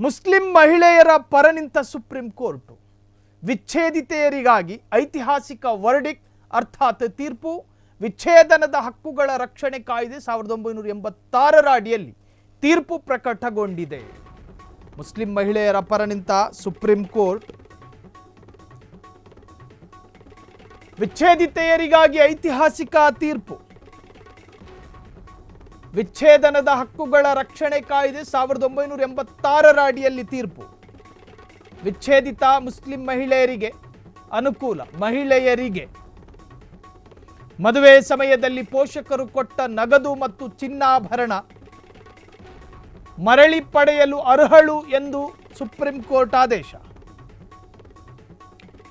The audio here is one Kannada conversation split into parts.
ಮುಸ್ಲಿಂ ಮಹಿಳೆಯರ ಪರ ನಿಂತ ಸುಪ್ರೀಂ ಕೋರ್ಟ್ ವಿಚ್ಛೇದಿತೆಯರಿಗಾಗಿ ಐತಿಹಾಸಿಕ ವರ್ಡಿಕ್ಟ್ ಅರ್ಥಾತ್ ತೀರ್ಪು. ವಿಚ್ಛೇದನದ ಹಕ್ಕುಗಳ ರಕ್ಷಣೆ ಕಾಯ್ದೆ 1986ರ ಅಡಿಯಲ್ಲಿ ತೀರ್ಪು ಪ್ರಕಟಗೊಂಡಿದೆ. ಮುಸ್ಲಿಂ ಮಹಿಳೆಯರ ಪರ ನಿಂತ ಸುಪ್ರೀಂ ಕೋರ್ಟ್ ವಿಚ್ಛೇದಿತೆಯರಿಗಾಗಿ ಐತಿಹಾಸಿಕ ತೀರ್ಪು. ವಿಚ್ಛೇದನದ ಹಕ್ಕುಗಳ ರಕ್ಷಣೆ ಕಾಯ್ದೆ 1986ರ ಅಡಿಯಲ್ಲಿ ತೀರ್ಪು. ವಿಚ್ಛೇದಿತ ಮುಸ್ಲಿಂ ಮಹಿಳೆಯರಿಗೆ ಅನುಕೂಲ. ಮಹಿಳೆಯರಿಗೆ ಮದುವೆ ಸಮಯದಲ್ಲಿ ಪೋಷಕರು ಕೊಟ್ಟ ನಗದು ಮತ್ತು ಚಿನ್ನಾಭರಣ ಮರಳಿ ಪಡೆಯಲು ಅರ್ಹಳು ಎಂದು ಸುಪ್ರೀಂ ಕೋರ್ಟ್ ಆದೇಶ.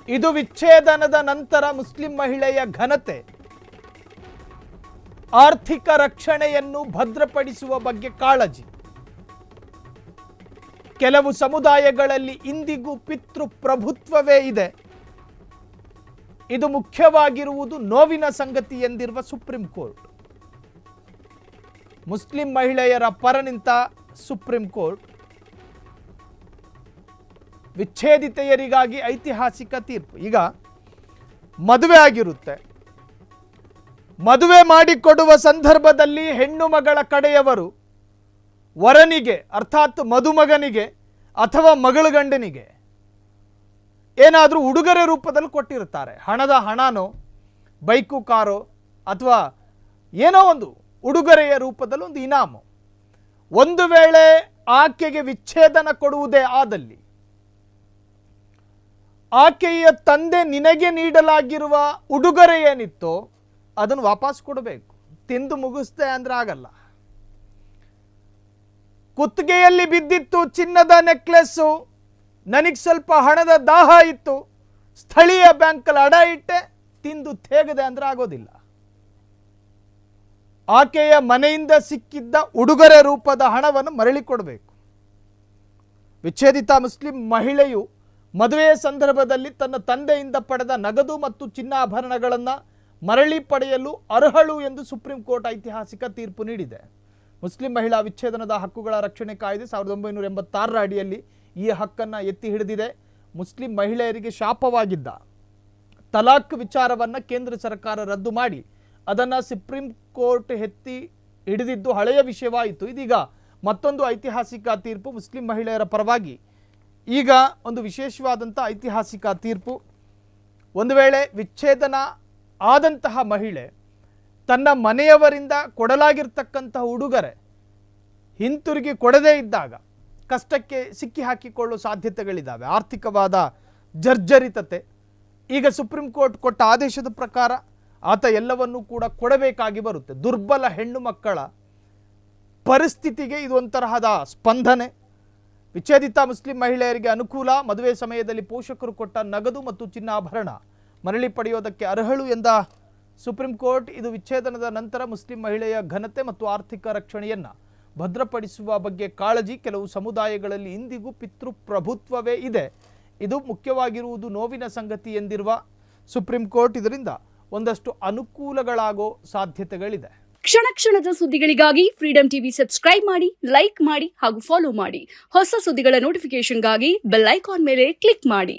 ಇದು ವಿಚ್ಛೇದನದ ನಂತರ ಮುಸ್ಲಿಂ ಮಹಿಳೆಯ ಘನತೆ, ಆರ್ಥಿಕ ರಕ್ಷಣೆಯನ್ನು ಭದ್ರಪಡಿಸುವ ಬಗ್ಗೆ ಕಾಳಜಿ. ಕೆಲವು ಸಮುದಾಯಗಳಲ್ಲಿ ಇಂದಿಗೂ ಪಿತೃಪ್ರಭುತ್ವವೇ ಇದೆ. ಇದು ಮುಖ್ಯವಾಗಿರುವುದು ನೋವಿನ ಸಂಗತಿ ಎಂದಿರುವ ಸುಪ್ರೀಂ ಕೋರ್ಟ್. ಮುಸ್ಲಿಂ ಮಹಿಳೆಯರ ಪರ ನಿಂತ ಸುಪ್ರೀಂ ಕೋರ್ಟ್ ವಿಚ್ಛೇದಿತೆಯರಿಗಾಗಿ ಐತಿಹಾಸಿಕ ತೀರ್ಪು. ಈಗ ಮದುವೆ ಆಗಿರುತ್ತೆ. ಮದುವೆ ಮಾಡಿಕೊಡುವ ಸಂದರ್ಭದಲ್ಲಿ ಹೆಣ್ಣು ಮಗಳ ಕಡೆಯವರು ವರನಿಗೆ ಅರ್ಥಾತ್ ಮದುಮಗನಿಗೆ ಅಥವಾ ಮಗಳ ಗಂಡನಿಗೆ ಏನಾದರೂ ಉಡುಗೊರೆ ರೂಪದಲ್ಲಿ ಕೊಟ್ಟಿರ್ತಾರೆ. ಹಣನೋ ಬೈಕು ಕಾರೋ ಅಥವಾ ಏನೋ ಒಂದು ಉಡುಗೊರೆಯ ರೂಪದಲ್ಲಿ ಒಂದು ಇನಾಮು. ಒಂದು ವೇಳೆ ಆಕೆಗೆ ವಿಚ್ಛೇದನ ಕೊಡುವುದೇ ಆದಲ್ಲಿ ಆಕೆಯ ತಂದೆ ನಿನಗೆ ನೀಡಲಾಗಿರುವ ಉಡುಗೊರೆ ಏನಿತ್ತೋ ಅದನ್ನು ವಾಪಸ್ ಕೊಡಬೇಕು. ತಿಂದು ಮುಗಿಸ್ತೆ ಅಂದ್ರೆ ಆಗಲ್ಲ. ಕುತ್ತಿಗೆಯಲ್ಲಿ ಬಿದ್ದಿತ್ತು ಚಿನ್ನದ ನೆಕ್ಲೆಸ್ಸು, ನನಗೆ ಸ್ವಲ್ಪ ಹಣದ ದಾಹ ಇತ್ತು, ಸ್ಥಳೀಯ ಬ್ಯಾಂಕಲ್ಲಿ ಅಡ ಇಟ್ಟೆ, ತಿಂದು ತೇಗದೆ ಅಂದ್ರೆ ಆಗೋದಿಲ್ಲ. ಆಕೆಯ ಮನೆಯಿಂದ ಸಿಕ್ಕಿದ್ದ ಉಡುಗೊರೆ ರೂಪದ ಹಣವನ್ನು ಮರಳಿ ಕೊಡಬೇಕು. ವಿಚ್ಛೇದಿತ ಮುಸ್ಲಿಂ ಮಹಿಳೆಯು ಮದುವೆಯ ಸಂದರ್ಭದಲ್ಲಿ ತನ್ನ ತಂದೆಯಿಂದ ಪಡೆದ ನಗದು ಮತ್ತು ಚಿನ್ನಾಭರಣಗಳನ್ನು ಮರಳಿ ಪಡೆಯಲು ಅರ್ಹಳು ಎಂದು ಸುಪ್ರೀಂ ಕೋರ್ಟ್ ಐತಿಹಾಸಿಕ ತೀರ್ಪು ನೀಡಿದೆ. ಮುಸ್ಲಿಂ ಮಹಿಳಾ ವಿಚ್ಛೇದನದ ಹಕ್ಕುಗಳ ರಕ್ಷಣೆ ಕಾಯ್ದೆ 1986ರ ಅಡಿಯಲ್ಲಿ ಈ ಹಕ್ಕನ್ನು ಎತ್ತಿ ಹಿಡಿದಿದೆ. ಮುಸ್ಲಿಂ ಮಹಿಳೆಯರಿಗೆ ಶಾಪವಾಗಿದ್ದ ತಲಾಕ್ ವಿಚಾರವನ್ನು ಕೇಂದ್ರ ಸರ್ಕಾರ ರದ್ದು ಮಾಡಿ ಅದನ್ನು ಸುಪ್ರೀಂ ಕೋರ್ಟ್ ಎತ್ತಿ ಹಿಡಿದಿದ್ದು ಹಳೆಯ ವಿಷಯವಾಯಿತು. ಇದೀಗ ಮತ್ತೊಂದು ಐತಿಹಾಸಿಕ ತೀರ್ಪು ಮುಸ್ಲಿಂ ಮಹಿಳೆಯರ ಪರವಾಗಿ. ಈಗ ಒಂದು ವಿಶೇಷವಾದಂಥ ಐತಿಹಾಸಿಕ ತೀರ್ಪು. ಒಂದು ವೇಳೆ ವಿಚ್ಛೇದನ ಆದಂತಹ ಮಹಿಳೆ ತನ್ನ ಮನೆಯವರಿಂದ ಕೊಡಲಾಗಿರ್ತಕ್ಕಂತಹ ಉಡುಗೊರೆ ಹಿಂತಿರುಗಿ ಕೊಡದೇ ಇದ್ದಾಗ ಕಷ್ಟಕ್ಕೆ ಸಿಕ್ಕಿ ಹಾಕಿಕೊಳ್ಳುವ ಸಾಧ್ಯತೆಗಳಿದ್ದಾವೆ. ಆರ್ಥಿಕವಾದ ಜರ್ಜರಿತತೆ. ಈಗ ಸುಪ್ರೀಂ ಕೋರ್ಟ್ ಕೊಟ್ಟ ಆದೇಶದ ಪ್ರಕಾರ ಆತ ಎಲ್ಲವನ್ನೂ ಕೂಡ ಕೊಡಬೇಕಾಗಿ ಬರುತ್ತೆ. ದುರ್ಬಲ ಹೆಣ್ಣು ಮಕ್ಕಳ ಪರಿಸ್ಥಿತಿಗೆ ಇದು ಒಂತರಹದ ಸ್ಪಂದನೆ. ವಿಚ್ಛೇದಿತ ಮುಸ್ಲಿಂ ಮಹಿಳೆಯರಿಗೆ ಅನುಕೂಲ. ಮದುವೆ ಸಮಯದಲ್ಲಿ ಪೋಷಕರು ಕೊಟ್ಟ ನಗದು ಮತ್ತು ಚಿನ್ನಾಭರಣ ಮರಳಿ ಪಡೆಯೋದಕ್ಕೆ ಅರ್ಹಳು ಎಂದ ಸುಪ್ರೀಂ ಕೋರ್ಟ್. ಇದು ವಿಚ್ಛೇದನದ ನಂತರ ಮುಸ್ಲಿಂ ಮಹಿಳೆಯ ಘನತೆ ಮತ್ತು ಆರ್ಥಿಕ ರಕ್ಷಣೆಯನ್ನು ಭದ್ರಪಡಿಸುವ ಬಗ್ಗೆ ಕಾಳಜಿ. ಕೆಲವು ಸಮುದಾಯಗಳಲ್ಲಿ ಇಂದಿಗೂ ಪಿತೃಪ್ರಭುತ್ವವೇ ಇದೆ. ಇದು ಮುಖ್ಯವಾಗಿರುವುದು ನೋವಿನ ಸಂಗತಿ ಎಂದಿರುವ ಸುಪ್ರೀಂ ಕೋರ್ಟ್. ಇದರಿಂದ ಒಂದಷ್ಟು ಅನುಕೂಲಗಳಾಗೋ ಸಾಧ್ಯತೆಗಳಿದೆ. ಕ್ಷಣ ಕ್ಷಣದ ಸುದ್ದಿಗಳಿಗಾಗಿ ಫ್ರೀಡಂ ಟಿವಿ ಸಬ್ಸ್ಕ್ರೈಬ್ ಮಾಡಿ, ಲೈಕ್ ಮಾಡಿ ಹಾಗೂ ಫಾಲೋ ಮಾಡಿ. ಹೊಸ ಸುದ್ದಿಗಳ ನೋಟಿಫಿಕೇಶನ್ಗಾಗಿ ಬೆಲ್ ಐಕಾನ್ ಮೇಲೆ ಕ್ಲಿಕ್ ಮಾಡಿ.